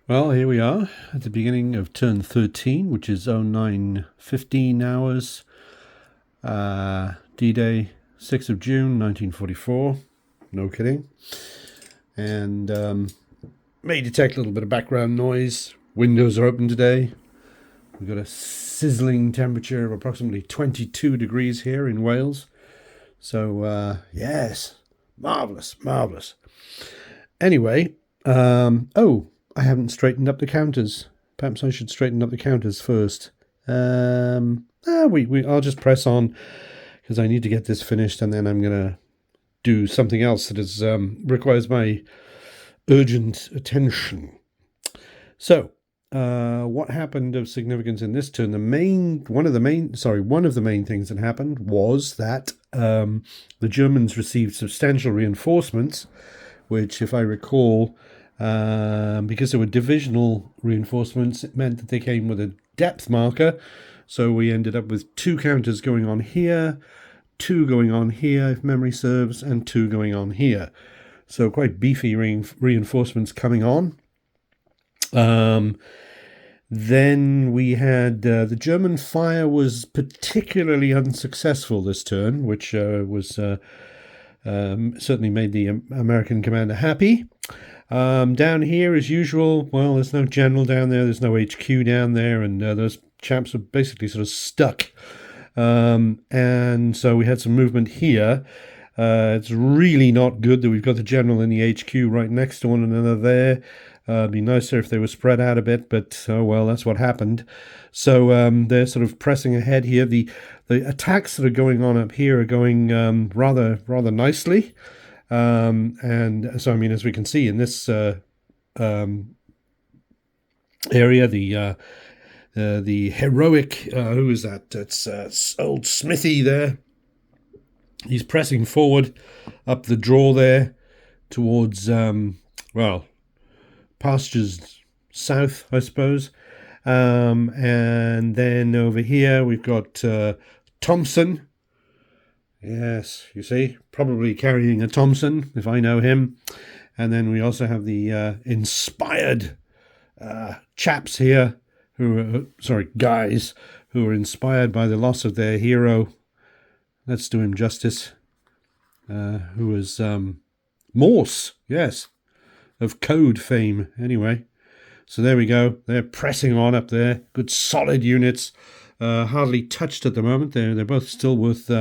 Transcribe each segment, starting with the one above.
Well, here we are at the beginning of turn 13, which is 09:15 hours, D-Day, 6th of June, 1944. No kidding. And may detect a little bit of background noise. Windows are open today. We've got a sizzling temperature of approximately 22 degrees here in Wales. So, yes, marvellous, marvellous. Anyway, I haven't straightened up the counters. Perhaps I should straighten up the counters first. I'll just press on because I need to get this finished, and then I'm gonna do something else that is requires my urgent attention. So, what happened of significance in this turn? One of the main things that happened was that the Germans received substantial reinforcements, which, if I recall, because there were divisional reinforcements, it meant that they came with a depth marker. So we ended up with 2 counters going on here, 2 going on here, if memory serves, and 2 going on here. So quite beefy reinforcements coming on. Then we had the German fire was particularly unsuccessful this turn, which was certainly made the American commander happy. Down here, as usual, well, there's no general down there, there's no HQ down there, and those chaps are basically sort of stuck. And so we had some movement here. It's really not good that we've got the general in the HQ right next to one another there. It'd be nicer if they were spread out a bit, but oh well, that's what happened. So they're sort of pressing ahead here. The attacks that are going on up here are going rather nicely. And so, I mean, as we can see in this area, the heroic, who is that? It's old Smithy there. He's pressing forward up the draw there towards, pastures south, I suppose. And then over here we've got Thompson. Yes, you see, probably carrying a Thompson, if I know him. And then we also have the inspired chaps here, guys, who are inspired by the loss of their hero. Let's do him justice. Who was Morse, yes, of Code fame, anyway. So there we go. They're pressing on up there. Good solid units. Hardly touched at the moment. They're both still worth...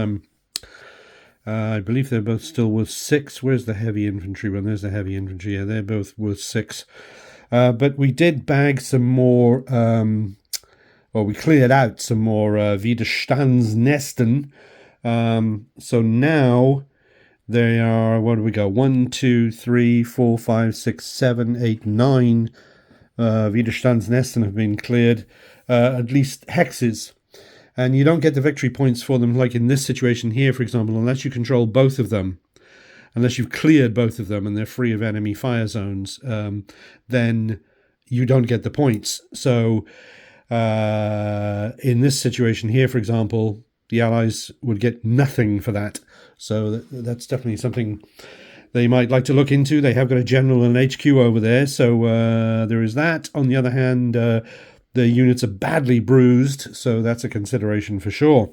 I believe they're both still worth 6. Where's the heavy infantry one? There's the heavy infantry. Yeah, they're both worth 6. But we did bag some more, we cleared out some more Widerstandsnesten. So now they are, what do we go? 1, 2, 3, 4, 5, 6, 7, 8, 9 Widerstandsnesten have been cleared, at least hexes. And you don't get the victory points for them, like in this situation here, for example, unless you control both of them, unless you've cleared both of them and they're free of enemy fire zones, then you don't get the points. So in this situation here, for example, the Allies would get nothing for that. So that's definitely something they might like to look into. They have got a general and HQ over there, so there is that. On the other hand, the units are badly bruised, so that's a consideration for sure.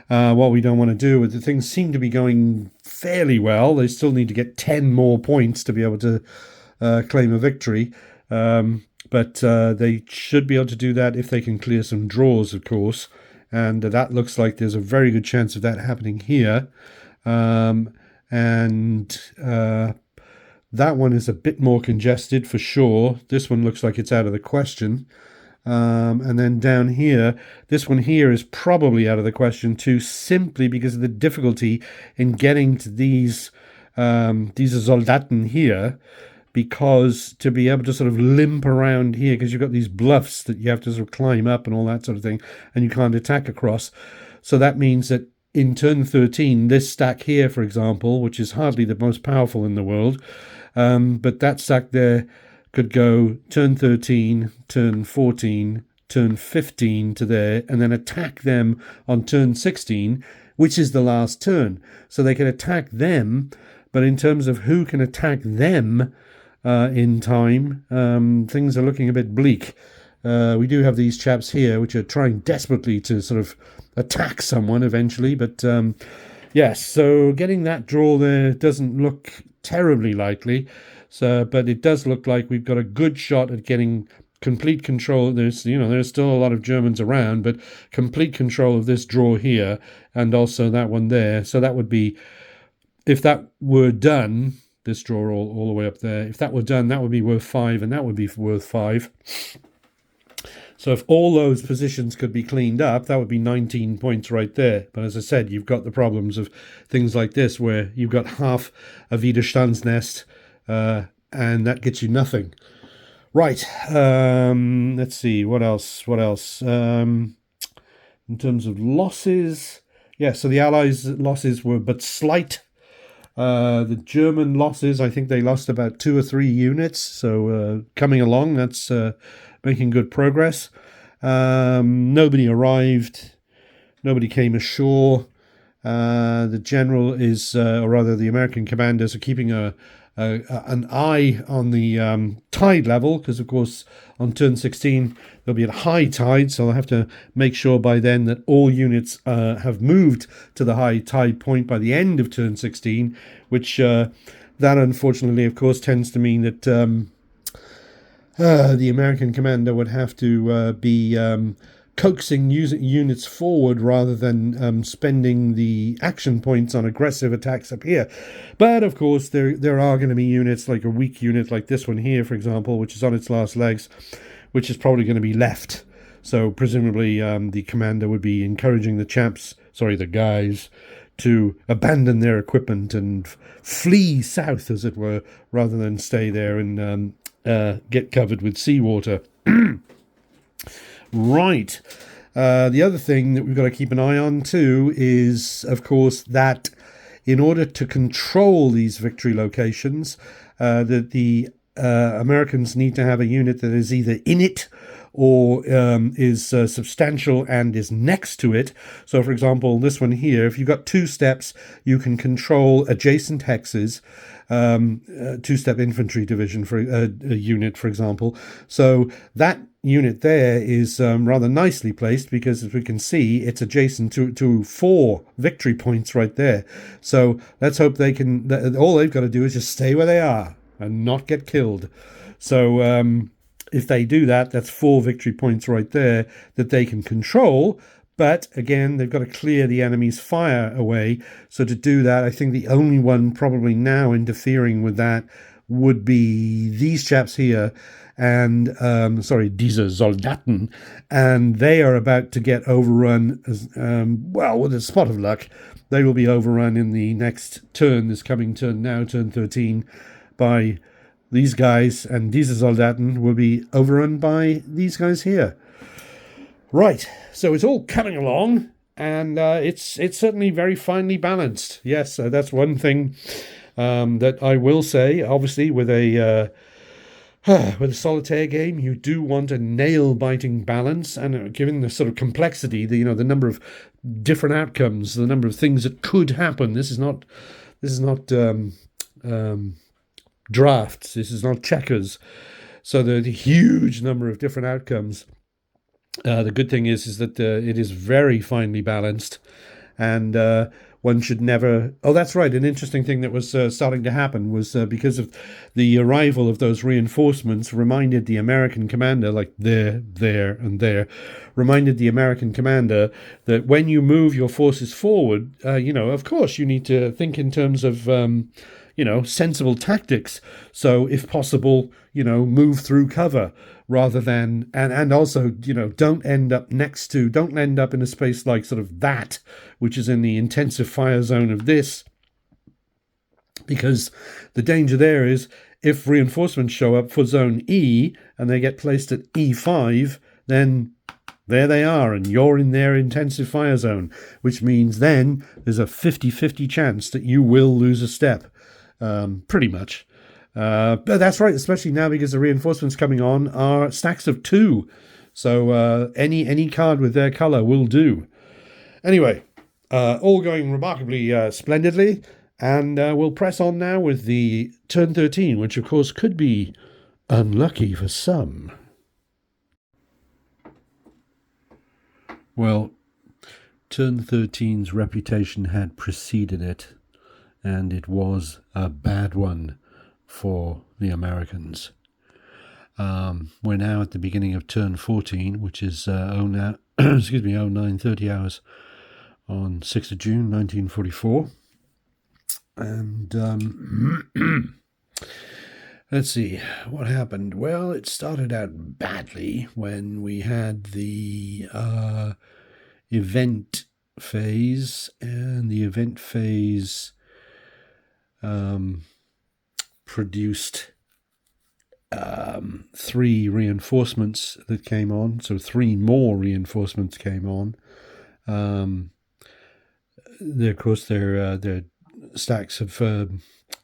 What we don't want to do, the things seem to be going fairly well. They still need to get 10 more points to be able to claim a victory. But they should be able to do that if they can clear some draws, of course. And that looks like there's a very good chance of that happening here. And that one is a bit more congested for sure. This one looks like it's out of the question. And then down here, this one here is probably out of the question too, simply because of the difficulty in getting to these Soldaten here, because to be able to sort of limp around here, because you've got these bluffs that you have to sort of climb up and all that sort of thing, and you can't attack across. So that means that in turn 13, this stack here, for example, which is hardly the most powerful in the world, but that stack there could go turn 13, turn 14, turn 15 to there, and then attack them on turn 16, which is the last turn. So they can attack them, but in terms of who can attack them, in time. Things are looking a bit bleak. We do have these chaps here which are trying desperately to sort of attack someone eventually, but yes, so getting that draw there doesn't look terribly likely. So, but it does look like we've got a good shot at getting complete control. There's still a lot of Germans around, but complete control of this draw here and also that one there. So that would be, if that were done, this draw all the way up there, if that were done, that would be worth 5, and that would be worth 5. So if all those positions could be cleaned up, that would be 19 points right there. But as I said, you've got the problems of things like this, where you've got half a Widerstandsnest, and that gets you nothing. Right. Let's see. What else? In terms of losses, yeah, so the Allies' losses were but slight. The German losses, I think they lost about 2 or 3 units. So coming along, that's making good progress. Nobody arrived. Nobody came ashore. The general is, or rather the American commanders are keeping an eye on the tide level, because of course on turn 16 there'll be a high tide, so they'll have to make sure by then that all units have moved to the high tide point by the end of turn 16, which that unfortunately of course tends to mean that the American commander would have to be coaxing units forward rather than spending the action points on aggressive attacks up here. But of course there are going to be units, like a weak unit like this one here, for example, which is on its last legs, which is probably going to be left. So presumably the commander would be encouraging the guys, to abandon their equipment and flee south, as it were, rather than stay there and get covered with seawater. Right. The other thing that we've got to keep an eye on too is, of course, that in order to control these victory locations, that the Americans need to have a unit that is either in it or is substantial and is next to it. So, for example, this one here, if you've got 2 steps, you can control adjacent hexes. 2-step infantry division for a unit, for example. So that unit there is rather nicely placed, because as we can see, it's adjacent to 4 victory points right there. So let's hope they can. All they've got to do is just stay where they are and not get killed. So if they do that, that's 4 victory points right there that they can control. But again, they've got to clear the enemy's fire away. So to do that, I think the only one probably now interfering with that would be these chaps here, and diese Soldaten, and they are about to get overrun. With a spot of luck, they will be overrun in the next turn, this coming turn now, turn 13, by these guys, and diese Soldaten will be overrun by these guys here. Right, so it's all coming along, and it's certainly very finely balanced. Yes, that's one thing that I will say. Obviously, with a solitaire game, you do want a nail-biting balance, and given the sort of complexity, the number of different outcomes, the number of things that could happen. This is not drafts. This is not checkers. So the huge number of different outcomes. The good thing is that it is very finely balanced, and one should never. Oh, that's right. An interesting thing that was starting to happen was because of the arrival of those reinforcements, reminded the American commander, like there, and there, reminded the American commander that when you move your forces forward, of course you need to think in terms of sensible tactics. So if possible, move through cover rather than, and also, don't end up in a space like sort of that, which is in the intensive fire zone of this. Because the danger there is, if reinforcements show up for zone E and they get placed at E5, then there they are, and you're in their intensive fire zone, which means then there's a 50-50 chance that you will lose a step. Pretty much. But that's right, especially now because the reinforcements coming on are stacks of 2. So any card with their colour will do. Anyway, all going remarkably splendidly. And we'll press on now with the turn 13, which of course could be unlucky for some. Well, turn 13's reputation had preceded it, and it was a bad one for the Americans. We're now at the beginning of turn 14, which is 09:30 hours on 6th of June 1944. And let's see what happened. Well, it started out badly when we had the event phase, and the event phase produced 3 reinforcements that came on. So 3 more reinforcements came on. Of course, they're stacks of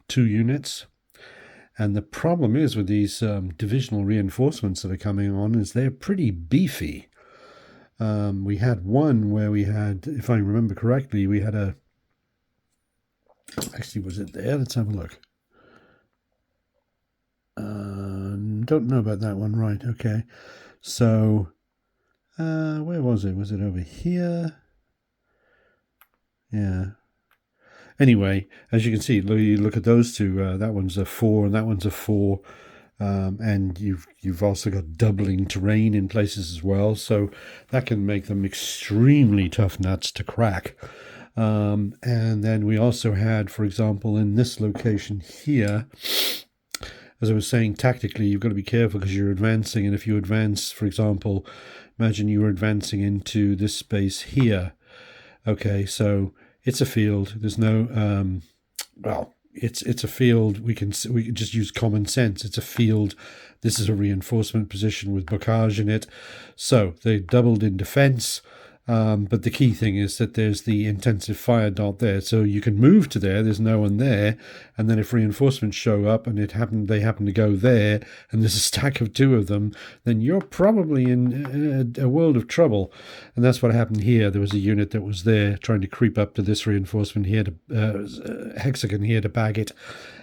2 units. And the problem is with these divisional reinforcements that are coming on is they're pretty beefy. We had one where we had, if I remember correctly, we had a... Actually, was it there? Let's have a look. Don't know about that one. Right, okay. So, where was it? Was it over here? Yeah. Anyway, as you can see, you look at those two. That one's a 4 and that one's a 4. And you've also got doubling terrain in places as well. So that can make them extremely tough nuts to crack. And then we also had, for example, in this location here, as I was saying, tactically, you've got to be careful because you're advancing. And if you advance, for example, imagine you were advancing into this space here. Okay, so it's a field. There's no, it's a field. We can just use common sense. It's a field. This is a reinforcement position with bocage in it. So they doubled in defense. But the key thing is that there's the intensive fire dot there, so you can move to there. There's no one there, and then if reinforcements show up and they happen to go there, and there's a stack of 2 of them, then you're probably in a world of trouble. And that's what happened here. There was a unit that was there trying to creep up to this reinforcement here, to hexagon here, to bag it,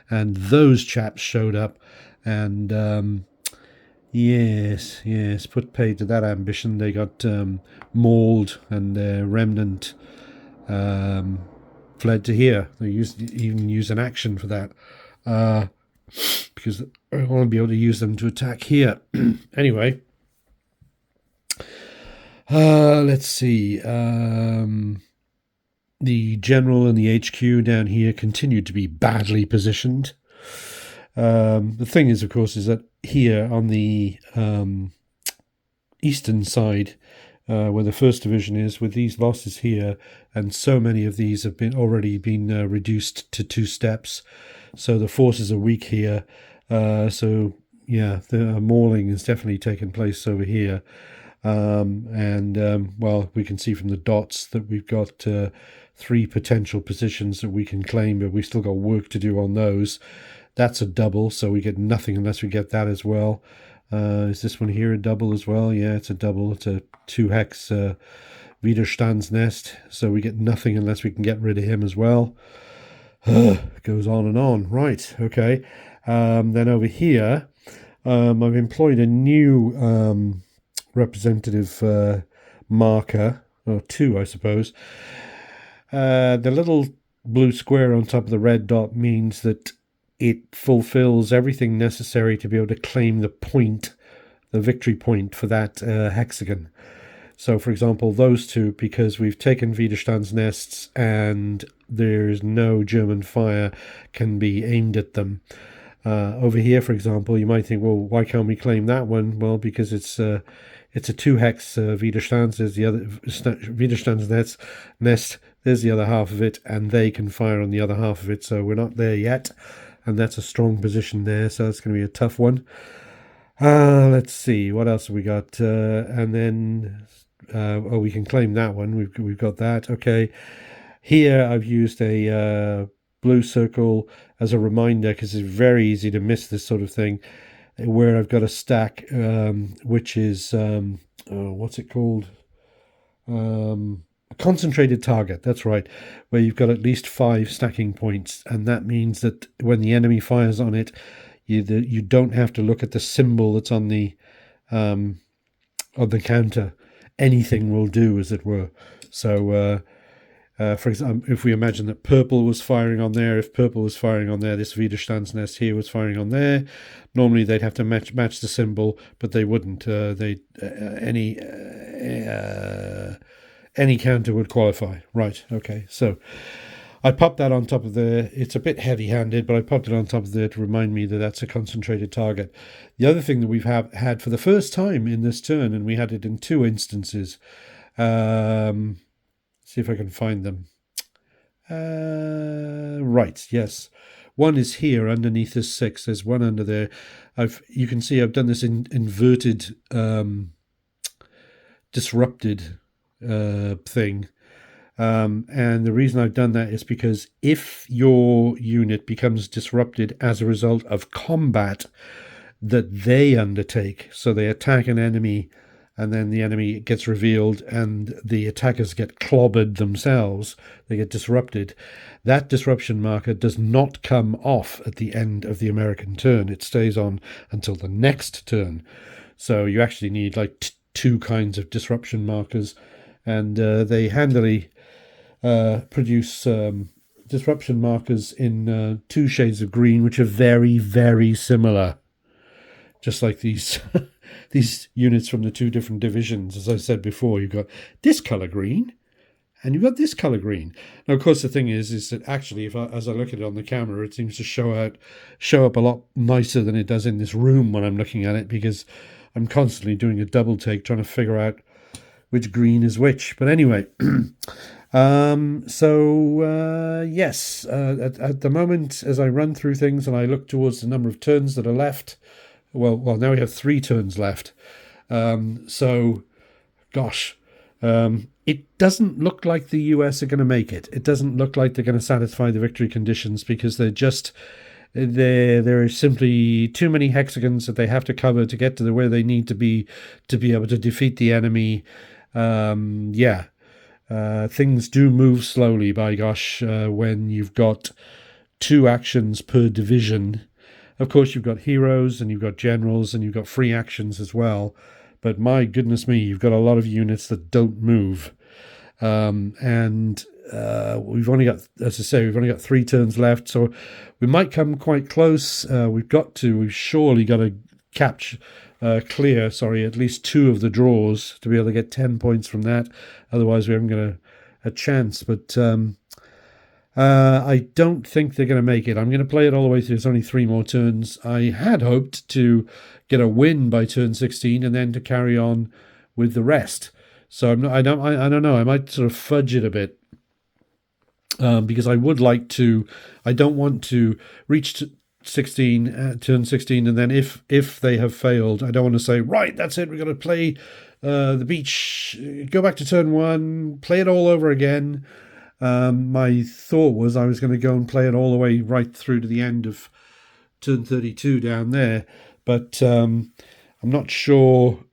and those chaps showed up, and Yes, put paid to that ambition. They got mauled, and their remnant fled to here. They even used an action for that, because I want to be able to use them to attack here. Anyway, let's see. The general and the HQ down here continued to be badly positioned. The thing is, of course, is that here on the eastern side, where the 1st Division is, with these losses here, and so many of these have already been reduced to 2 steps, so the forces are weak here. So yeah, the mauling has definitely taken place over here. Well, we can see from the dots that we've got 3 potential positions that we can claim, but we've still got work to do on those. That's a double, so we get nothing unless we get that as well. Is this one here a double as well? Yeah, it's a double. It's a 2-hex Widerstandsnest, so we get nothing unless we can get rid of him as well. Goes on and on. Right, okay. Then over here, I've employed a new representative marker, or 2, I suppose. The little blue square on top of the red dot means that it fulfills everything necessary to be able to claim the point, the victory point for that hexagon. So, for example, those 2, because we've taken Widerstandsnests and there's no German fire can be aimed at them. Over here, for example, you might think, well, why can't we claim that one? Well, because it's a 2-hex Widerstands. There's the other Widerstandsnest. There's the other half of it, and they can fire on the other half of it. So we're not there yet. And that's a strong position there, so that's going to be a tough one. Let's see, what else have we got? And then, we can claim that one. We've got that. Okay. Here I've used a blue circle as a reminder, because it's very easy to miss this sort of thing, where I've got a stack, which is, what's it called? Concentrated target, that's right, where you've got at least 5 stacking points, and that means that when the enemy fires on it, you don't have to look at the symbol that's on the counter. Anything will do, as it were. So, for example, if we imagine that purple was firing on there, if purple was firing on there, this Widerstandsnest here was firing on there. Normally, they'd have to match the symbol, but they wouldn't. Any counter would qualify. Right, okay. So I popped that on top of there. It's a bit heavy-handed, but I popped it on top of there to remind me that that's a concentrated target. The other thing that we've had for the first time in this turn, and we had it in 2 instances. See if I can find them. Right, yes. One is here underneath this 6. There's one under there. You can see I've done this inverted, disrupted thing. And the reason I've done that is because if your unit becomes disrupted as a result of combat that they undertake, so they attack an enemy and then the enemy gets revealed and the attackers get clobbered themselves, they get disrupted, that disruption marker does not come off at the end of the American turn. It stays on until the next turn. So you actually need like 2 kinds of disruption markers, and they handily produce disruption markers in 2 shades of green, which are very, very similar. Just like these these units from the 2 different divisions. As I said before, you've got this colour green and you've got this colour green. Now, of course, the thing is that actually, as I look at it on the camera, it seems to show up a lot nicer than it does in this room when I'm looking at it, because I'm constantly doing a double take trying to figure out which green is which. But anyway, yes, at the moment, as I run through things and I look towards the number of turns that are left, well, now we have 3 turns left. It doesn't look like the US are going to make it. It doesn't look like they're going to satisfy the victory conditions, because there are simply too many hexagons that they have to cover to get to where they need to be able to defeat the enemy. Things do move slowly, by gosh, when you've got 2 actions per division. Of course, you've got heroes and you've got generals and you've got free actions as well. But my goodness me, you've got a lot of units that don't move. We've only got, as I say, 3 turns left. So we might come quite close. We've surely got to clear at least 2 of the draws to be able to get 10 points from that. Otherwise, we haven't got a chance. But I don't think they're going to make it. I'm going to play it all the way through. There's only 3 more turns. I had hoped to get a win by turn 16 and then to carry on with the rest. So I don't know. I might sort of fudge it a bit, because I would like to. I don't want to reach turn 16, and then if they have failed, I don't want to say, right, that's it, we're going to play the beach, go back to turn 1, play it all over again. My thought was I was going to go and play it all the way right through to the end of turn 32 down there, but I'm not sure.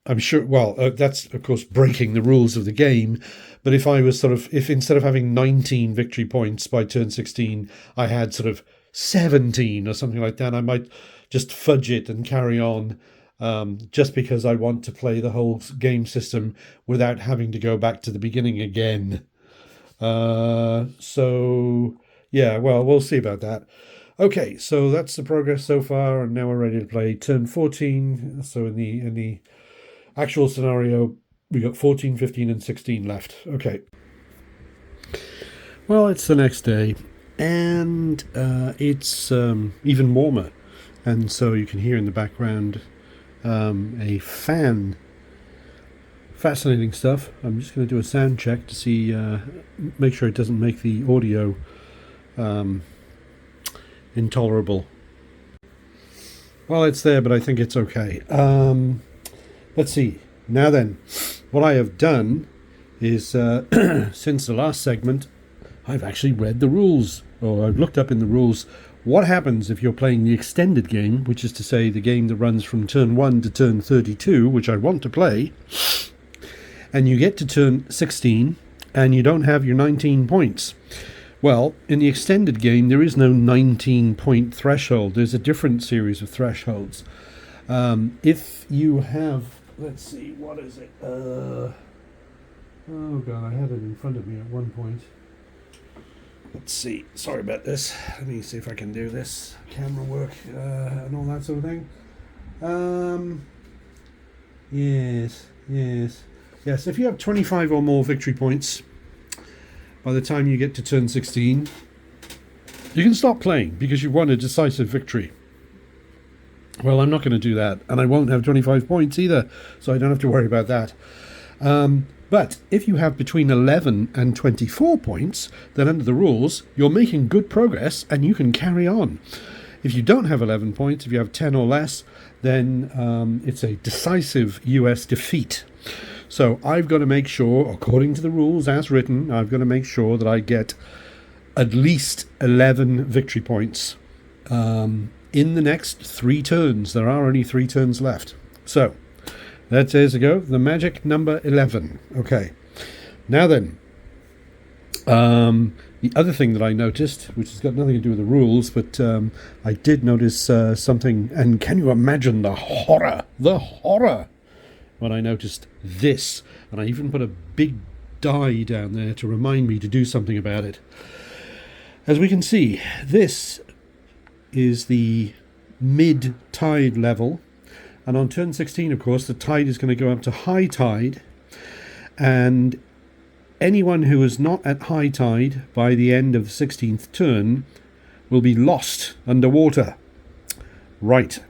I'm sure, that's of course breaking the rules of the game, but if instead of having 19 victory points by turn 16, I had sort of 17 or something like that, I might just fudge it and carry on, just because I want to play the whole game system without having to go back to the beginning again. We'll see about that. Okay, so that's the progress so far, and now we're ready to play turn 14. So in the actual scenario, we got 14, 15, and 16 left. Okay. Well, it's the next day, and it's even warmer, and so you can hear in the background a fan. Fascinating stuff. I'm just going to do a sound check to see, make sure it doesn't make the audio intolerable. Well, it's there, but I think it's okay. Let's see. Now then, what I have done is, since the last segment, I've actually read the rules, or I've looked up in the rules what happens if you're playing the extended game, which is to say the game that runs from turn 1 to turn 32, which I want to play, and you get to turn 16 and you don't have your 19 points. Well, in the extended game, there is no 19-point threshold. There's a different series of thresholds. If you have, let's see, what is it? Oh God, I had it in front of me at one point. Let's see. Sorry about this. Let me see if I can do this. Camera work and all that sort of thing. Yes. If you have 25 or more victory points, by the time you get to turn 16, you can stop playing because you've won a decisive victory. Well, I'm not going to do that, and I won't have 25 points either, so I don't have to worry about that. But if you have between 11 and 24 points, then under the rules, you're making good progress and you can carry on. If you don't have 11 points, if you have 10 or less, then it's a decisive US defeat. So I've got to make sure, according to the rules as written, I've got to make sure that I get at least 11 victory points in the next 3 turns. There are only 3 turns left. So that is the magic number 11. Okay. Now then, the other thing that I noticed, which has got nothing to do with the rules, but I did notice something, and can you imagine the horror when I noticed this? And I even put a big die down there to remind me to do something about it. As we can see, this is the mid-tide level, and on turn 16, of course, the tide is going to go up to high tide, and anyone who is not at high tide by the end of the 16th turn will be lost underwater. Right.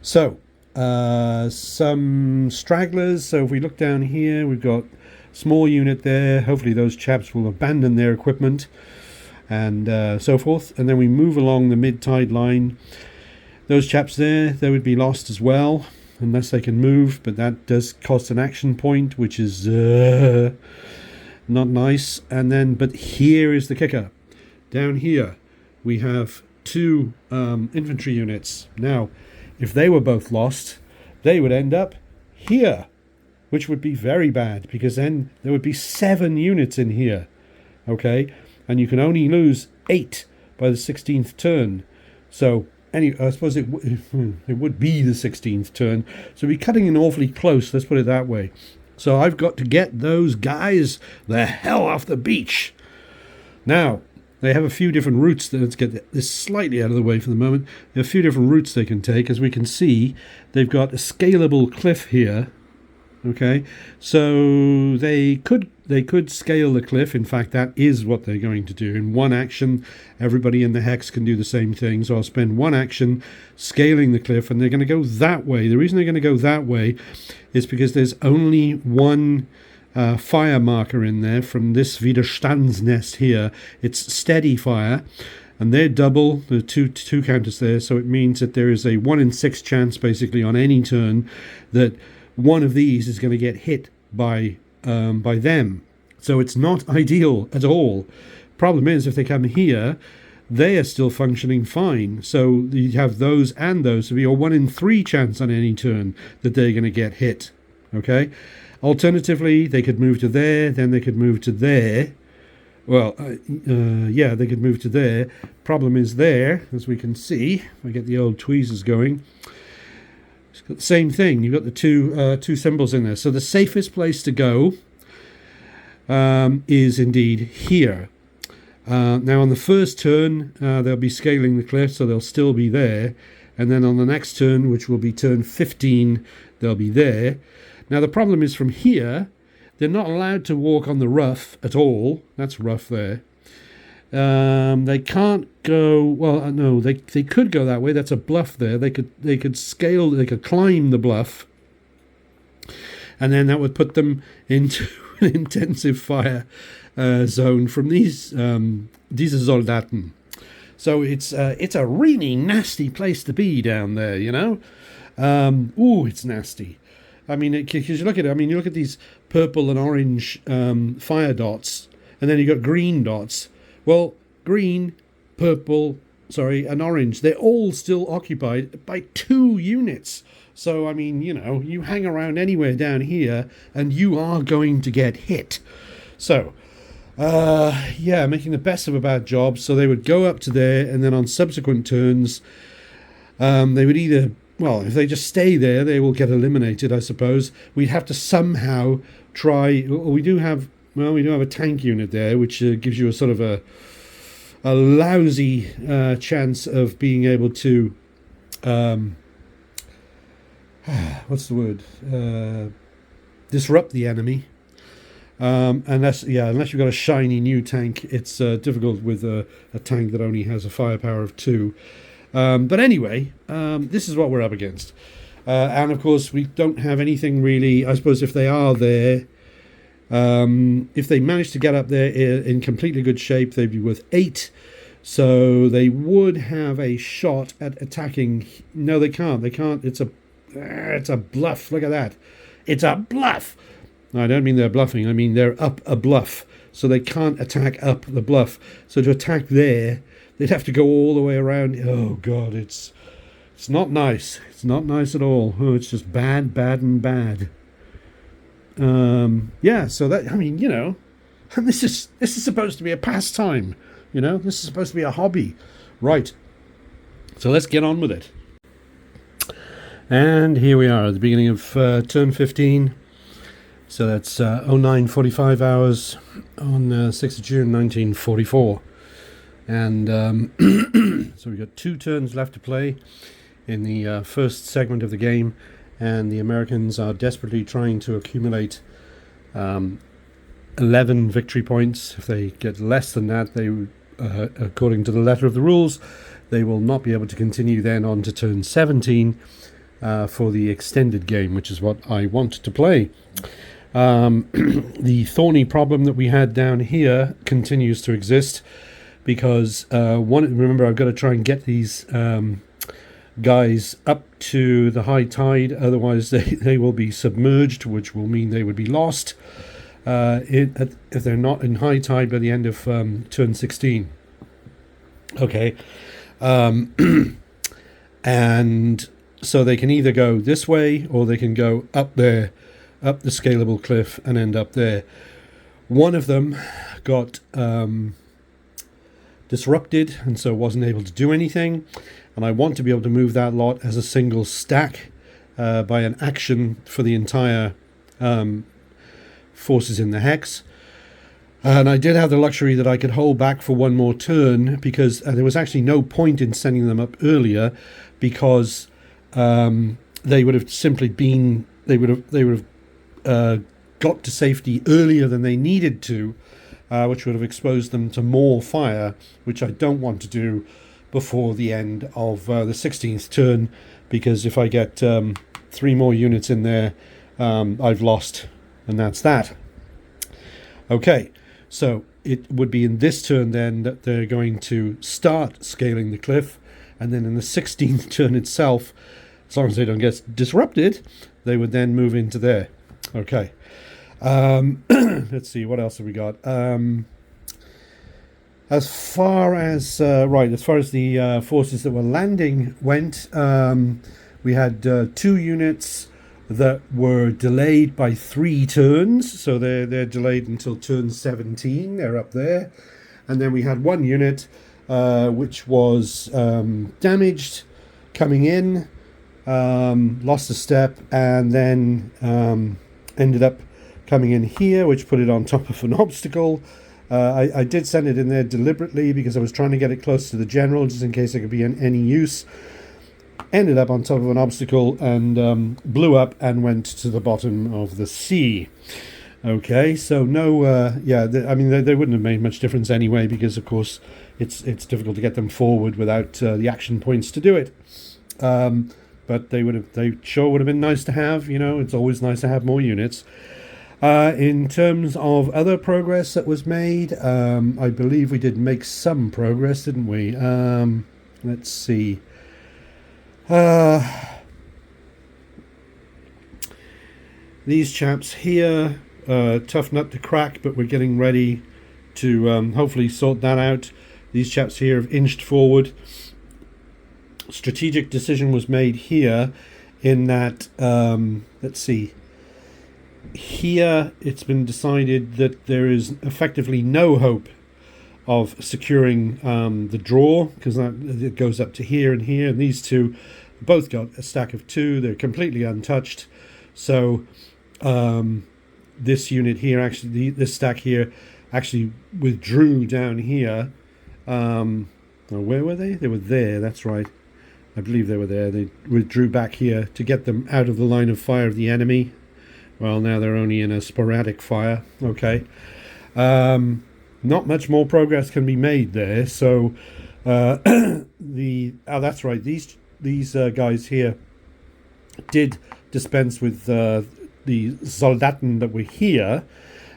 So, some stragglers. So if we look down here, we've got a small unit there. Hopefully those chaps will abandon their equipment and so forth. And then we move along the mid-tide line. Those chaps there, they would be lost as well, unless they can move. But that does cost an action point, which is not nice. And then, but here is the kicker. Down here, we have 2 infantry units. Now, if they were both lost, they would end up here, which would be very bad, because then there would be 7 units in here. Okay? And you can only lose 8 by the 16th turn. So, I suppose it would be the 16th turn. So we'd be cutting in awfully close, let's put it that way. So I've got to get those guys the hell off the beach. Now, they have a few different routes. Let's get this slightly out of the way for the moment. There are a few different routes they can take. As we can see, they've got a scalable cliff here. Okay, so they could scale the cliff. In fact, that is what they're going to do. In one action, everybody in the hex can do the same thing. So I'll spend one action scaling the cliff, and they're going to go that way. The reason they're going to go that way is because there's only one fire marker in there from this Widerstandsnest here. It's steady fire, and they're double. The two counters there, so it means that there is a 1 in 6 chance, basically, on any turn that one of these is going to get hit by them. So it's not ideal at all. Problem is, if they come here, they are still functioning fine. So you have those and those. So your 1 in 3 chance on any turn that they're going to get hit. Okay. Alternatively, they could move to there, then they could move to there. Well, yeah, they could move to there. Problem is there, as we can see, if I get the old tweezers going, it's got the same thing. You've got the two symbols in there. So the safest place to go is indeed here. Now on the first turn, they'll be scaling the cliff, so they'll still be there. And then on the next turn, which will be turn 15, they'll be there. Now the problem is from here, they're not allowed to walk on the rough at all. That's rough there. They can't go. Well, no, they could go that way. That's a bluff there. They could scale. They could climb the bluff, and then that would put them into an intensive fire zone from these Soldaten. So it's a really nasty place to be down there. You know, it's nasty. I mean, because you look at it. I mean, you look at these purple and orange fire dots, and then you got green dots. Well, green, purple, sorry, an orange. They're all still occupied by 2 units. So, I mean, you know, you hang around anywhere down here and you are going to get hit. So, yeah, making the best of a bad job. So they would go up to there, and then on subsequent turns, they would either, well, if they just stay there, they will get eliminated, I suppose. We'd have to somehow try. We do have a tank unit there, which gives you a sort of a lousy chance of being able to, what's the word? Disrupt the enemy. Unless you've got a shiny new tank, it's difficult with a tank that only has a firepower of 2. But anyway, this is what we're up against. And of course, we don't have anything really. I suppose if they are there, if they manage to get up there in completely good shape, they'd be worth 8. So they would have a shot at attacking. No, they can't. They can't. It's a bluff. Look at that. It's a bluff. No, I don't mean they're bluffing. I mean they're up a bluff. So they can't attack up the bluff. So to attack there, they'd have to go all the way around. Oh, God, it's not nice. It's not nice at all. Oh, it's just bad, and bad. Yeah, so that, I mean, you know, this is supposed to be a pastime. You know, this is supposed to be a hobby. Right. So let's get on with it. And here we are at the beginning of turn 15. So that's 09:45 hours on 6th of June 1944. And so we've got 2 turns left to play in the first segment of the game, and the Americans are desperately trying to accumulate 11 victory points. If they get less than that, they, according to the letter of the rules, they will not be able to continue then on to turn 17 for the extended game, which is what I want to play. The thorny problem that we had down here continues to exist, because remember, I've got to try and get these guys up to the high tide, otherwise they will be submerged, which will mean they would be lost if they're not in high tide by the end of turn 16. Okay. And so they can either go this way, or they can go up there, up the scalable cliff, and end up there. One of them got disrupted, and so wasn't able to do anything, and I want to be able to move that lot as a single stack by an action for the entire forces in the hex. And I did have the luxury that I could hold back for one more turn, because there was actually no point in sending them up earlier, because they would have simply been, they would have got to safety earlier than they needed to, which would have exposed them to more fire, which I don't want to do before the end of the 16th turn, because if I get 3 more units in there, I've lost, and that's that. Okay, so it would be in this turn then that they're going to start scaling the cliff, and then in the 16th turn itself, as long as they don't get disrupted, they would then move into there. Okay. Let's see, what else have we got? As far as the forces that were landing went, we had 2 units that were delayed by 3 turns, so they're delayed until turn 17. They're up there, and then we had 1 unit which was damaged coming in, lost a step, and then ended up coming in here, which put it on top of an obstacle. I did send it in there deliberately because I was trying to get it close to the general, just in case it could be in any use. Ended up on top of an obstacle and blew up and went to the bottom of the sea. Okay, so no, I mean, they wouldn't have made much difference anyway, because of course it's difficult to get them forward without the action points to do it. But they sure would have been nice to have. You know, it's always nice to have more units. In terms of other progress that was made, I believe we did make some progress, didn't we? Let's see. These chaps here, tough nut to crack, but we're getting ready to hopefully sort that out. These chaps here have inched forward. Strategic decision was made here in that, let's see, here it's been decided that there is effectively no hope of securing the draw, because it goes up to here and here, and these two both got a stack of 2. They're completely untouched. So this unit here, actually, this stack here actually withdrew down here. Where were they? They were there, that's right. I believe they were there. They withdrew back here to get them out of the line of fire of the enemy. Well, now they're only in a sporadic fire. Okay. Not much more progress can be made there. So that's right. These guys here did dispense with the soldaten that were here,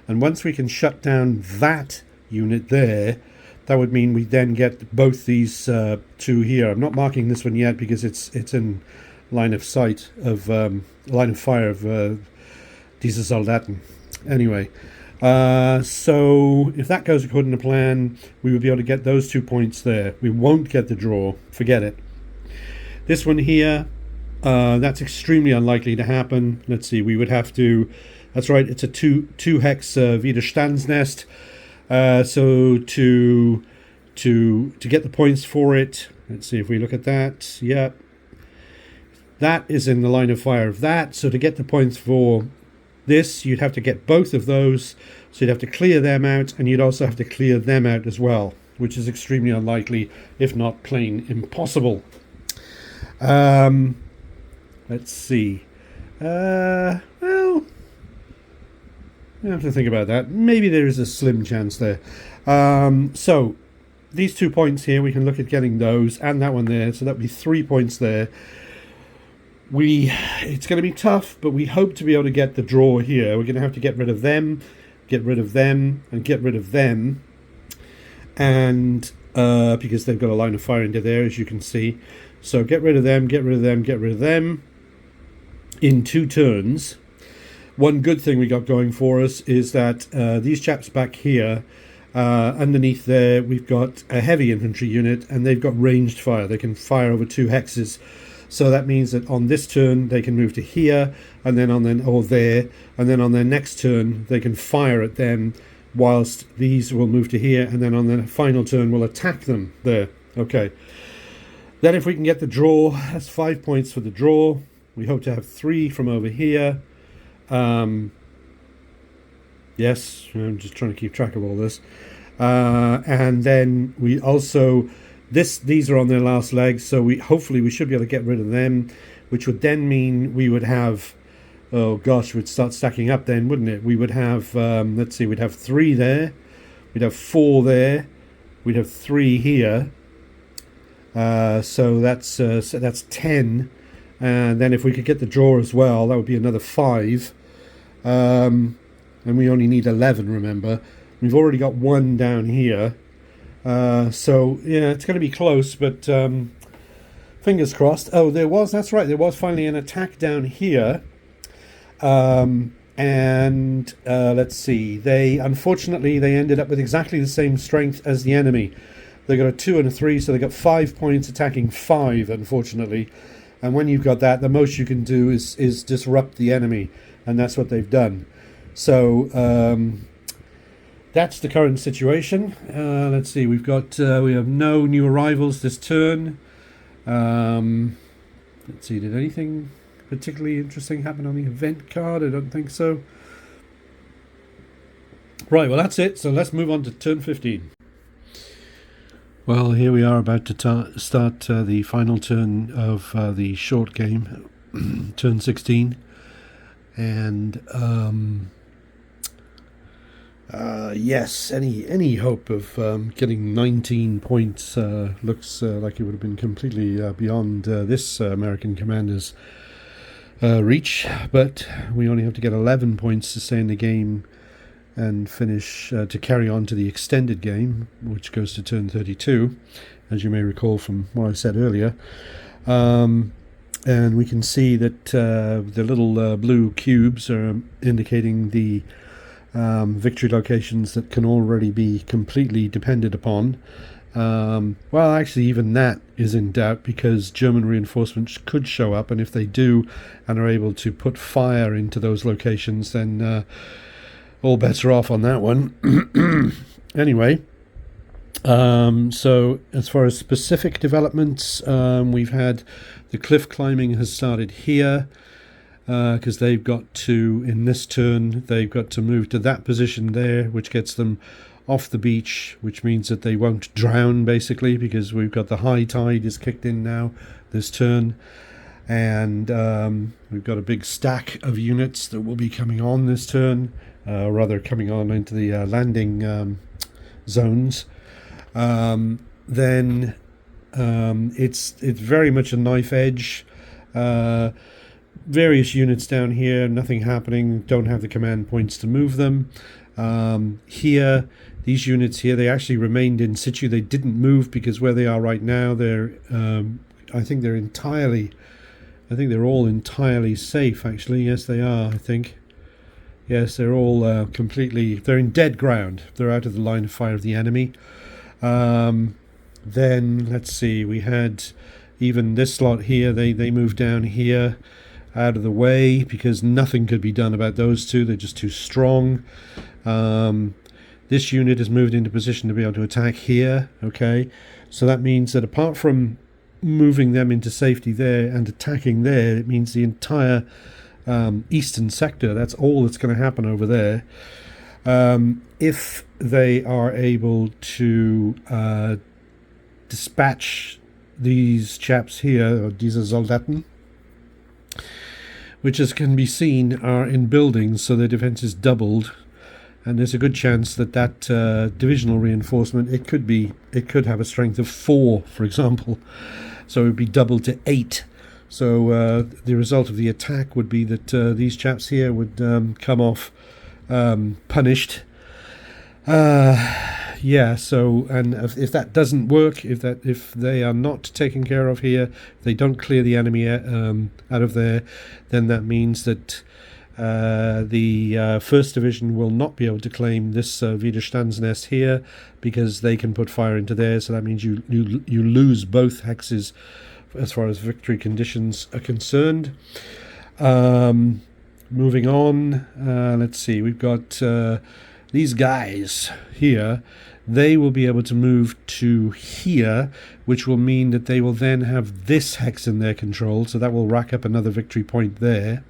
and once we can shut down that unit there, that would mean we then get both these 2 here. I'm not marking this one yet because it's in line of sight of line of fire of diese Soldaten. Anyway, so if that goes according to plan, we would be able to get those 2 points there. We won't get the draw. Forget it. This one here, that's extremely unlikely to happen. Let's see. We would have to. That's right. It's a two hex Widerstandsnest. So to get the points for it, let's see if we look at that. Yeah, that is in the line of fire of that. So to get the points for this, you'd have to get both of those. So you'd have to clear them out, and you'd also have to clear them out as well, which is extremely unlikely, if not plain impossible. Let's see. Well, I have to think about that. Maybe there is a slim chance there. So these 2 points here, we can look at getting those, and that one there. So that would be 3 points there. It's going to be tough, but we hope to be able to get the draw here. We're going to have to get rid of them, get rid of them, and get rid of them. And because they've got a line of fire into there, as you can see. So get rid of them, get rid of them, get rid of them in 2 turns. One good thing we got going for us is that these chaps back here, underneath there, we've got a heavy infantry unit, and they've got ranged fire. They can fire over 2 hexes. So that means that on this turn they can move to here, and then or there, and then on their next turn they can fire at them, whilst these will move to here, and then on the final turn we'll attack them there. Okay. Then if we can get the draw, that's 5 points for the draw. We hope to have 3 from over here. Yes, I'm just trying to keep track of all this. And then we also, these are on their last legs, so hopefully we should be able to get rid of them, which would then mean we would have, oh gosh, we'd start stacking up then, wouldn't it? We would have, let's see, we'd have 3 there, we'd have 4 there, we'd have 3 here. So that's 10. And then if we could get the draw as well, that would be another 5. And we only need 11, remember. We've already got 1 down here. So, yeah, it's going to be close, but fingers crossed. Oh, that's right, there was finally an attack down here. And let's see, unfortunately, they ended up with exactly the same strength as the enemy. They got a 2 and a 3, so they got 5 points attacking 5, unfortunately. And when you've got that, the most you can do is disrupt the enemy, and that's what they've done. So that's the current situation. Let's see, we have no new arrivals this turn. Let's see, did anything particularly interesting happen on the event card? I don't think so. Right, well that's it. So let's move on to turn 15. Well, here we are about to start the final turn of the short game, turn 16, and yes, any hope of getting 19 points looks like it would have been completely beyond this American commander's reach, but we only have to get 11 points to stay in the game and finish to carry on to the extended game, which goes to turn 32, as you may recall from what I said earlier. And we can see that the little blue cubes are indicating the victory locations that can already be completely depended upon. Well, actually, even that is in doubt because German reinforcements could show up, and if they do and are able to put fire into those locations, then all bets are off on that one. Anyway, so as far as specific developments, we've had the cliff climbing has started here because they've got to, in this turn, they've got to move to that position there, which gets them off the beach, which means that they won't drown basically because we've got the high tide is kicked in now this turn, and we've got a big stack of units that will be coming on this turn, rather coming on into the landing zones. Then it's very much a knife edge. Various units down here, nothing happening, don't have the command points to move them. Here, these units here, they actually remained in situ. They didn't move because where they are right now, they're I think they're all entirely safe actually. Yes, they are, I think. Yes, they're all completely, they're in dead ground. They're out of the line of fire of the enemy. Then let's see, we had even this lot here, they moved down here out of the way because nothing could be done about those two. They're just too strong. This unit has moved into position to be able to attack here. Okay, so that means that apart from moving them into safety there and attacking there, it means the entire eastern sector, that's all that's going to happen over there. If they are able to dispatch these chaps here, or diese Soldaten, which as can be seen are in buildings, so their defense is doubled, and there's a good chance that divisional reinforcement, it could have a strength of 4, for example, so it would be doubled to 8. So the result of the attack would be that these chaps here would come off punished. Yeah, so, and if that doesn't work, if they are not taken care of here, if they don't clear the enemy out of there, then that means that the 1st Division will not be able to claim this Widerstandsnest here because they can put fire into there. So that means you lose both hexes as far as victory conditions are concerned. Moving on, let's see, we've got these guys here. They will be able to move to here, which will mean that they will then have this hex in their control, so that will rack up another victory point there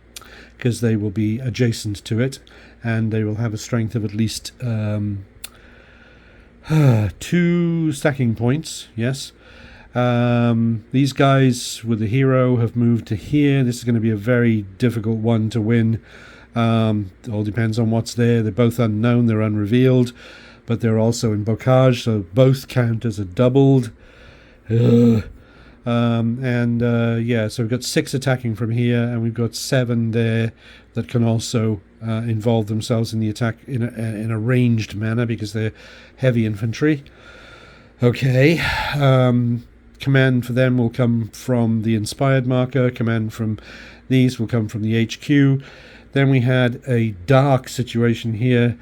because they will be adjacent to it, and they will have a strength of at least 2 stacking points. Yes. These guys with the hero have moved to here. This is going to be a very difficult one to win. It all depends on what's there. They're both unknown, they're unrevealed, but they're also in bocage, so both counters are doubled. Yeah, so we've got 6 attacking from here, and we've got 7 there that can also involve themselves in the attack in a ranged manner because they're heavy infantry. Okay. Command for them will come from the inspired marker. Command from these will come from the HQ. Then we had a dark situation here.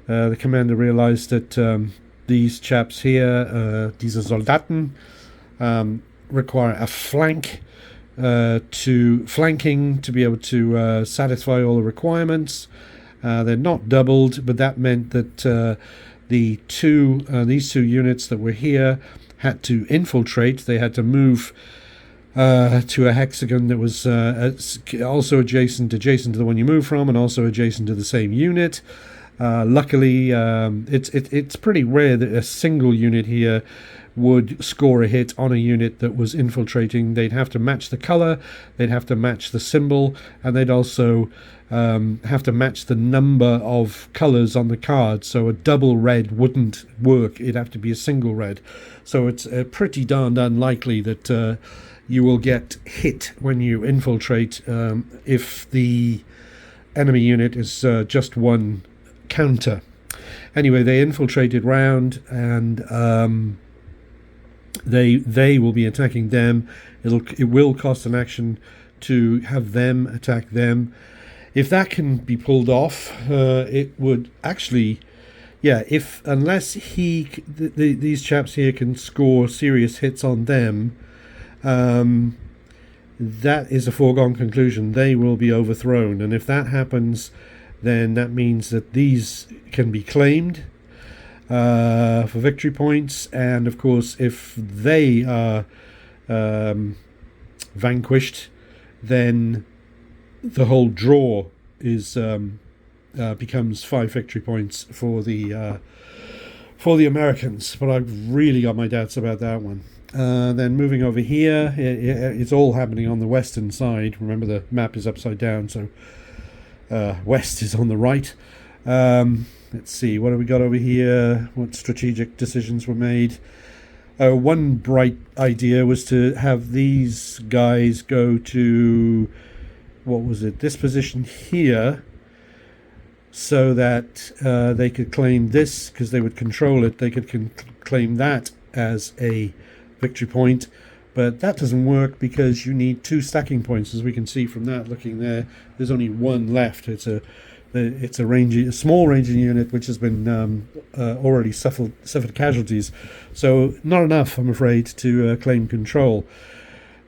The commander realized that these chaps here, diese Soldaten, require a flanking to be able to satisfy all the requirements. They're not doubled, but that meant that these 2 units that were here had to infiltrate. They had to move to a hexagon that was also adjacent to the one you move from, and also adjacent to the same unit. Luckily, it's pretty rare that a single unit here would score a hit on a unit that was infiltrating. They'd have to match the color, they'd have to match the symbol, and they'd also have to match the number of colors on the card. So a double red wouldn't work, it'd have to be a single red. So it's pretty darned unlikely that you will get hit when you infiltrate if the enemy unit is just one counter. Anyway, they infiltrated round, and they will be attacking them. It will cost an action to have them attack them. If that can be pulled off, it would actually yeah, if unless these chaps here can score serious hits on them, um, that is a foregone conclusion. They will be overthrown, and if that happens, then that means that these can be claimed for victory points, and of course, if they are vanquished, then the whole draw is becomes 5 victory points for the Americans. But I've really got my doubts about that one. Then moving over here, it's all happening on the western side. Remember, the map is upside down, so west is on the right. Let's see, what have we got over here? What strategic decisions were made? One bright idea was to have these guys go to, what was it, this position here, so that they could claim this, because they would control it. They could claim that as a victory point, but that doesn't work because you need 2 stacking points. As we can see from that, looking there, there's only 1 left. It's a small ranging unit which has been already suffered casualties, so not enough, I'm afraid, to claim control.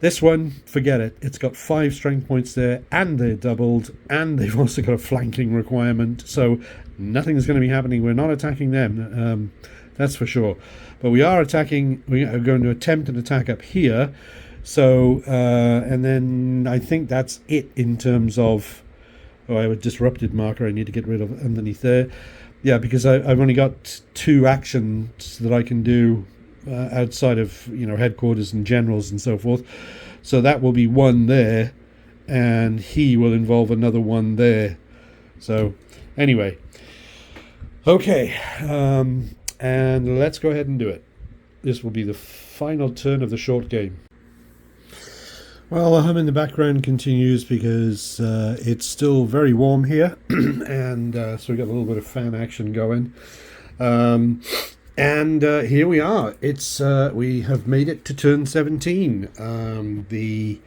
This one, forget it. It's got 5 strength points there, and they're doubled, and they've also got a flanking requirement, so nothing's going to be happening. We're not attacking them, that's for sure. But we are attacking. We are going to attempt an attack up here. So, and then I think that's it in terms of. Oh, I have a disrupted marker I need to get rid of underneath there. Yeah, because I've only got 2 actions that I can do outside of, headquarters and generals and so forth. So that will be 1 there, and he will involve another 1 there. So anyway, okay, and let's go ahead and do it. This will be the final turn of the short game. Well, the hum in the background continues because it's still very warm here, and so we've got a little bit of fan action going. And here we are. We have made it to turn 17. The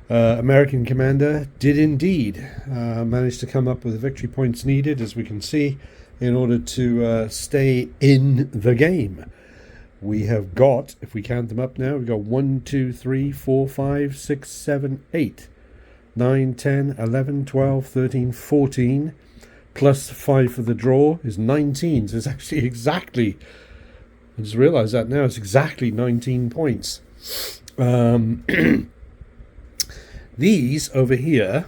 American commander did indeed manage to come up with the victory points needed, as we can see, in order to stay in the game. We have got, if we count them up now, we've got 1, 2, 3, 4, 5, 6, 7, 8, 9, 10, 11, 12, 13, 14, plus 5 for the draw is 19. So it's actually exactly, I just realised that now, it's exactly 19 points. These over here,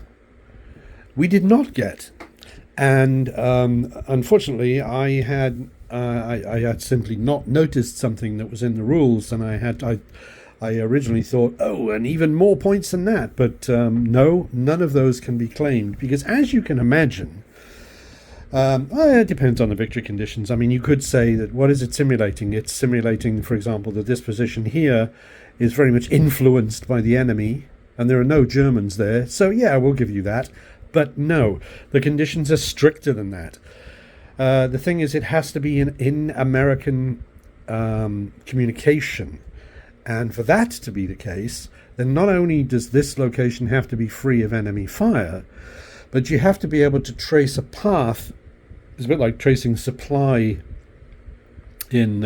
we did not get. And unfortunately, I had simply not noticed something that was in the rules, and I originally thought, oh, and even more points than that. But no, none of those can be claimed, because as you can imagine, it depends on the victory conditions. I mean, you could say that, what is it simulating? It's simulating, for example, that this position here is very much influenced by the enemy, and there are no Germans there. So yeah, we'll give you that. But no, the conditions are stricter than that. The thing is, it has to be in American communication. And for that to be the case, then not only does this location have to be free of enemy fire, but you have to be able to trace a path. It's a bit like tracing supply in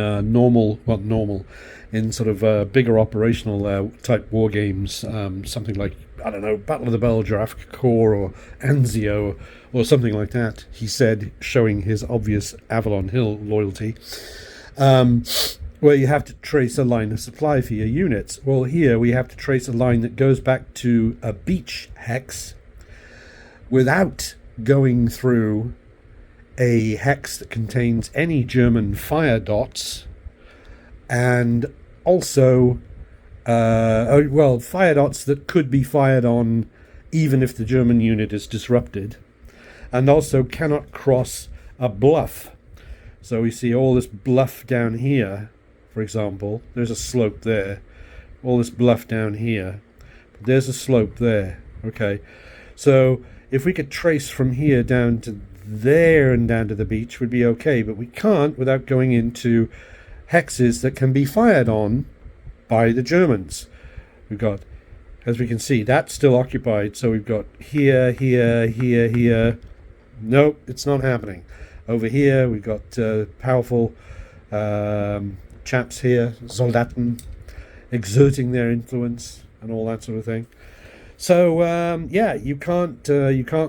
in sort of bigger operational type war games, something like, I don't know, Battle of the Bulge or Afrika Korps or Anzio or something like that, he said, showing his obvious Avalon Hill loyalty, where you have to trace a line of supply for your units. Well, here we have to trace a line that goes back to a beach hex without going through a hex that contains any German fire dots, and also fire dots that could be fired on even if the German unit is disrupted, and also cannot cross a bluff. So we see all this bluff down here, for example. There's a slope there. All this bluff down here. There's a slope there. Okay. So if we could trace from here down to there and down to the beach, would be okay, but we can't without going into hexes that can be fired on by the Germans. We've got, as we can see, that's still occupied, so we've got here, here, here, here. Nope, it's not happening. Over here we've got powerful chaps here, Soldaten, exerting their influence and all that sort of thing. So yeah, you can't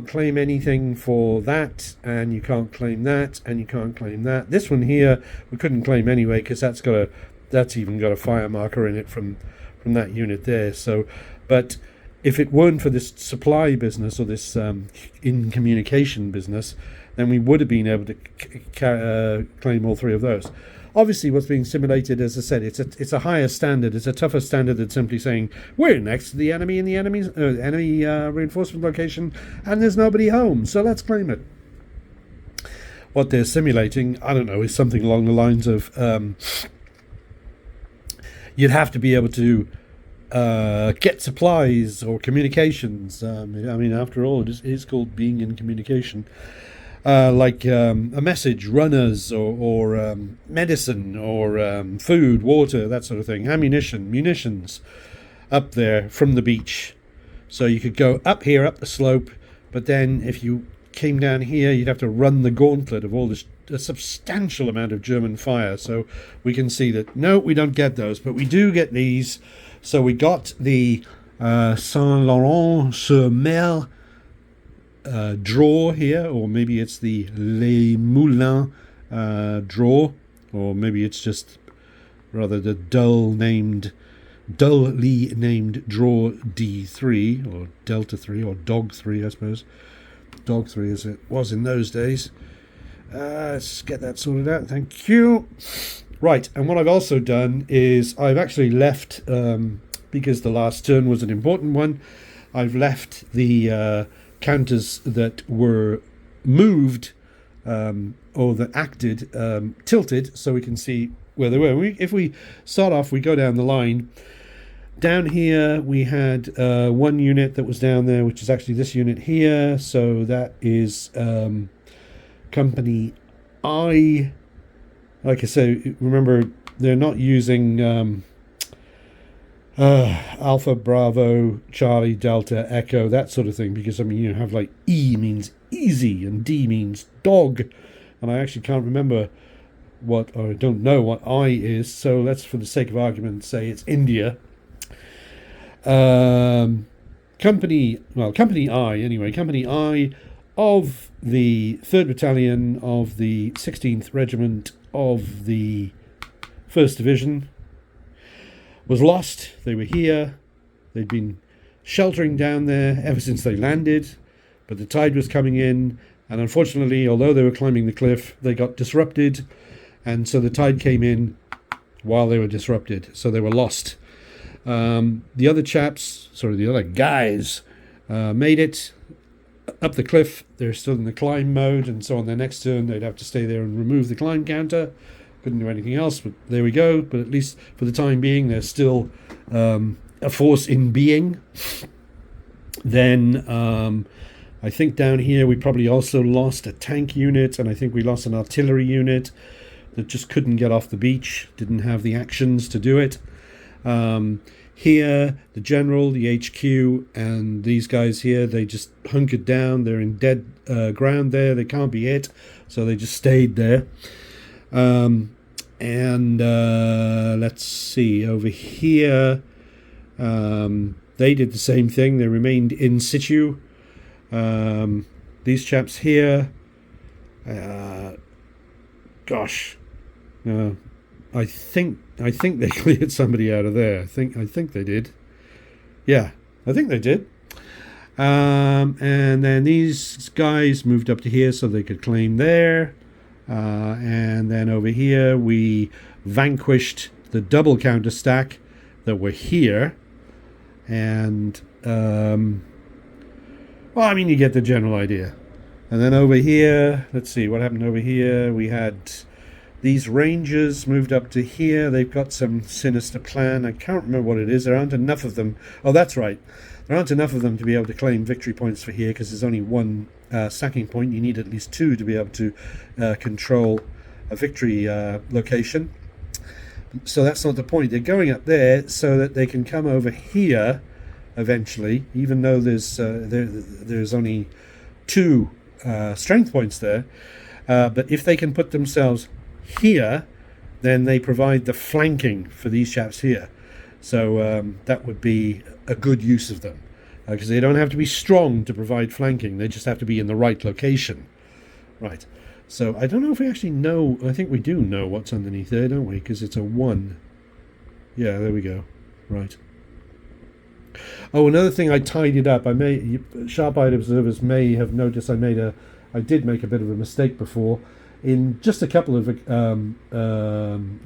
claim anything for that, and you can't claim that, and you can't claim that. This one here we couldn't claim anyway because that's even got a fire marker in it from that unit there. So, but if it weren't for this supply business or this in communication business, then we would have been able to claim all three of those. Obviously, what's being simulated, as I said, it's a higher standard. It's a tougher standard than simply saying we're next to the enemy in the enemy reinforcement location, and there's nobody home, so let's claim it. What they're simulating, I don't know, is something along the lines of you'd have to be able to get supplies or communications. I mean, after all, it is called being in communication. Like a message, runners, or medicine, or food, water, that sort of thing, ammunition, munitions, up there from the beach. So you could go up here, up the slope, but then if you came down here, you'd have to run the gauntlet of all this, a substantial amount of German fire. So we can see that, no, we don't get those, but we do get these. So we got the Saint-Laurent-sur-Mer draw here, or maybe it's the Les Moulins draw, or maybe it's just rather the dully named draw D3 or Delta 3 or Dog 3, I suppose. Dog 3 as it was in those days. Let's get that sorted out. Thank you. Right, and what I've also done is I've actually left, because the last turn was an important one, I've left the counters that were moved or that acted tilted, so we can see where they were. If we start off, we go down the line. Down here we had one unit that was down there, which is actually this unit here. So that is Company I. Like I say, remember they're not using Alpha, Bravo, Charlie, Delta, Echo, that sort of thing, because I mean you have like E means easy and D means dog, and I actually can't remember what, or I don't know what I is, so let's, for the sake of argument, say it's India. Company I, anyway, Company I of the 3rd Battalion of the 16th Regiment of the 1st Division was lost. They were here. They'd been sheltering down there ever since they landed, but the tide was coming in, and unfortunately, although they were climbing the cliff, they got disrupted, and so the tide came in while they were disrupted, so they were lost. The other guys made it up the cliff. They're still in the climb mode, and so on their next turn they'd have to stay there and remove the climb counter. Couldn't do anything else, but there we go. But at least for the time being, they're still a force in being. Then I think down here we probably also lost a tank unit, and I think we lost an artillery unit that just couldn't get off the beach, didn't have the actions to do it. Here, the general, the HQ, and these guys here, they just hunkered down. They're in dead ground there. They can't be hit, so they just stayed there. Let's see, over here, they did the same thing. They remained in situ. These chaps here, I think they cleared somebody out of there. I think they did. Yeah, I think they did. And then these guys moved up to here so they could claim there. And then over here we vanquished the double counter stack that were here. And you get the general idea. And then over here, let's see what happened over here. We had these Rangers moved up to here. They've got some sinister plan. I can't remember what it is. There aren't enough of them. Oh, that's right. There aren't enough of them to be able to claim victory points for here, because there's only one sacking point. You need at least 2 to be able to control a victory location. So that's not the point. They're going up there so that they can come over here eventually, even though there's only 2 strength points there. But if they can put themselves here, then they provide the flanking for these chaps here. So that would be a good use of them, because they don't have to be strong to provide flanking. They just have to be in the right location. Right. So I don't know if we actually know. I think we do know what's underneath there, don't we? Because it's a 1. Yeah, there we go. Right. Oh, another thing, I tidied up. Sharp-eyed observers may have noticed I did make a bit of a mistake before. In just a couple of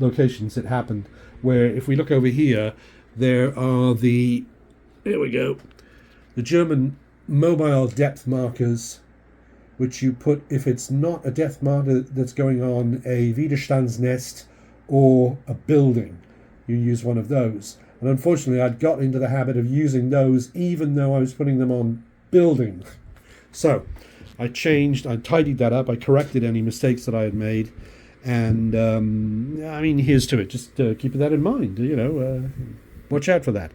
locations it happened, where if we look over here, there are here we go, the German mobile depth markers, which you put if it's not a depth marker that's going on a Widerstandsnest or a building. You use one of those. And unfortunately, I'd got into the habit of using those even though I was putting them on buildings. So I tidied that up, I corrected any mistakes that I had made, and here's to it. Just keep that in mind, watch out for that.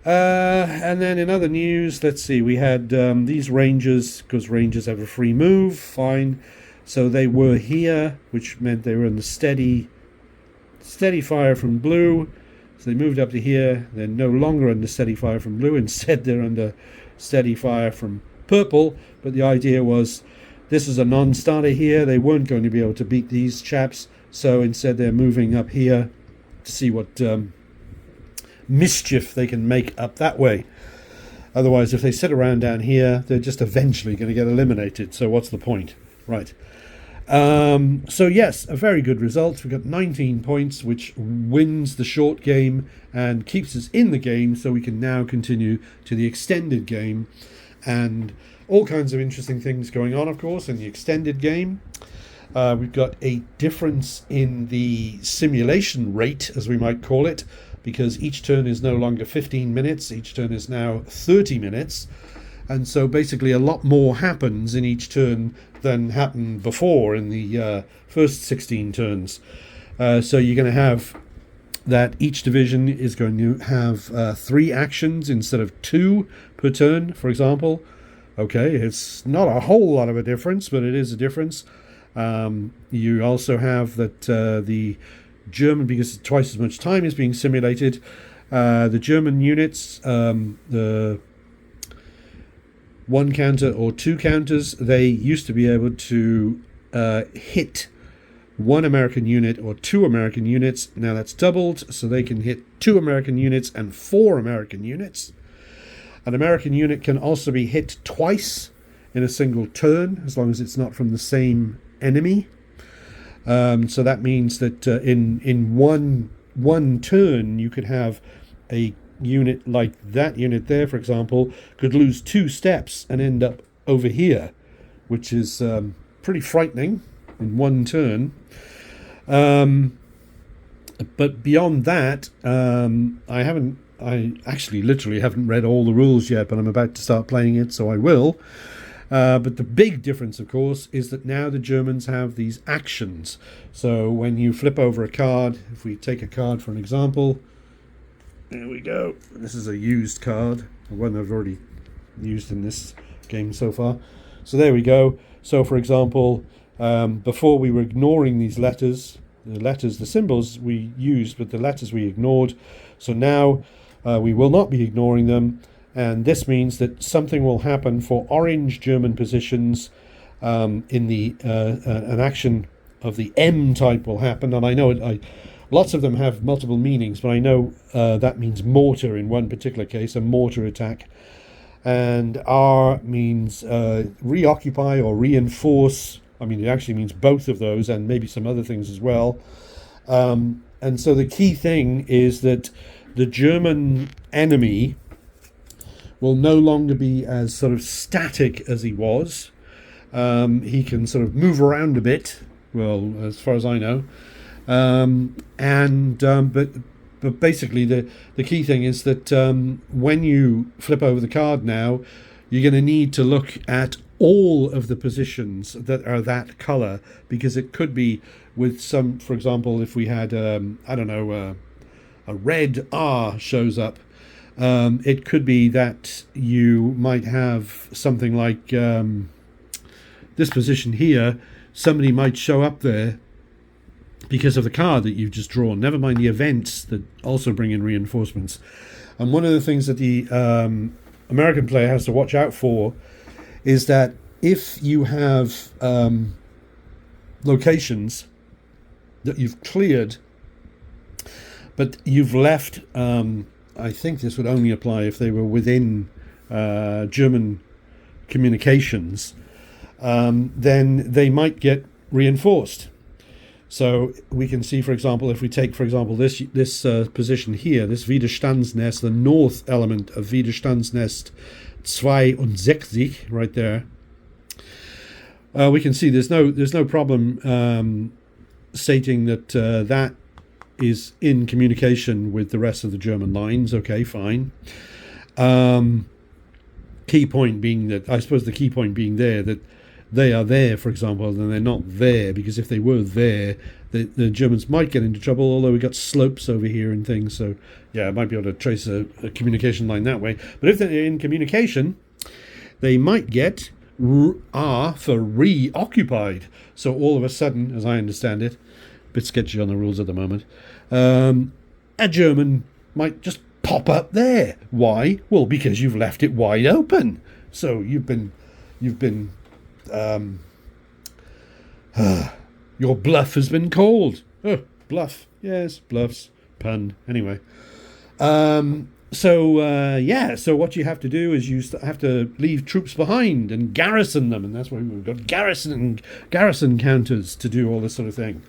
And then in other news, let's see, we had these Rangers, because Rangers have a free move, fine. So they were here, which meant they were in the steady fire from blue. So they moved up to here. They're no longer under steady fire from blue. Instead, they're under steady fire from purple. But the idea was, this is a non-starter here. They weren't going to be able to beat these chaps. So instead, they're moving up here to see what mischief they can make up that way. Otherwise, if they sit around down here, they're just eventually going to get eliminated. So what's the point? Right. So yes, a very good result. We've got 19 points, which wins the short game and keeps us in the game, so we can now continue to the extended game. And all kinds of interesting things going on, of course, in the extended game. We've got a difference in the simulation rate, as we might call it, because each turn is no longer 15 minutes, each turn is now 30 minutes. And so basically a lot more happens in each turn than happened before in the first 16 turns. So you're going to have that each division is going to have 3 actions instead of 2 per turn, for example. Okay, it's not a whole lot of a difference, but it is a difference. You also have that the German, because twice as much time is being simulated, the German units, the 1 counter or 2 counters, they used to be able to hit 1 American unit or 2 American units. Now that's doubled, so they can hit 2 American units and 4 American units. An American unit can also be hit twice in a single turn, as long as it's not from the same enemy. So that means that in one turn, you could have a unit like that unit there, for example, could lose 2 steps and end up over here, which is pretty frightening in one turn. But beyond that, I actually literally haven't read all the rules yet, but I'm about to start playing it, so I will. But the big difference, of course, is that now the Germans have these actions. So when you flip over a card, if we take a card for an example, there we go. This is a used card, one I've already used in this game so far. So there we go. So for example, before we were ignoring these letters, the symbols we used, but the letters we ignored. So now we will not be ignoring them. And this means that something will happen for orange German positions in the an action of the M type will happen. And I know lots of them have multiple meanings, but I know that means mortar in one particular case, a mortar attack. And R means reoccupy or reinforce. I mean, it actually means both of those and maybe some other things as well. And so the key thing is that the German enemy will no longer be as sort of static as he was. He can sort of move around a bit, well, as far as I know. But basically the key thing is that when you flip over the card now, you're going to need to look at all of the positions that are that color, because it could be with some, for example, if we had, a red R shows up, it could be that you might have something like this position here, somebody might show up there because of the card that you've just drawn, never mind the events that also bring in reinforcements. And one of the things that the American player has to watch out for is that if you have locations that you've cleared, but you've left, I think this would only apply if they were within German communications, then they might get reinforced. So we can see, for example, if we take, for example, this position here, this Widerstandsnest, the north element of Widerstandsnest 62, right there. We can see there's no problem stating that that is in communication with the rest of the German lines. Okay, fine. Key point being that, I suppose the key point being there that they are there, for example, and they're not there, because if they were there, the Germans might get into trouble, although we got slopes over here and things, so yeah, I might be able to trace a communication line that way. But if they're in communication, they might get R for reoccupied. So all of a sudden, as I understand it, a bit sketchy on the rules at the moment, a German might just pop up there. Why? Well, because you've left it wide open. So you've been your bluff has been called. Oh, bluff. Yes, bluffs. Pun. Anyway. So what you have to do is you have to leave troops behind and garrison them, and that's why we've got garrison counters to do all this sort of thing.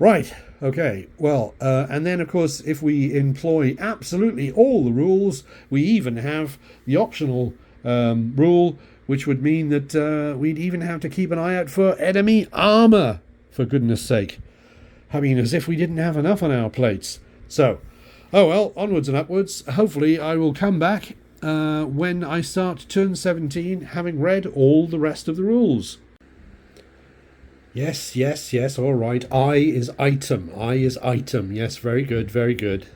Right, okay, well, and then, of course, if we employ absolutely all the rules, we even have the optional rule, which would mean that we'd even have to keep an eye out for enemy armour, for goodness sake. I mean, as if we didn't have enough on our plates. So, oh well, onwards and upwards. Hopefully I will come back when I start turn 17, having read all the rest of the rules. Yes, all right. I is item. Yes, very good, very good.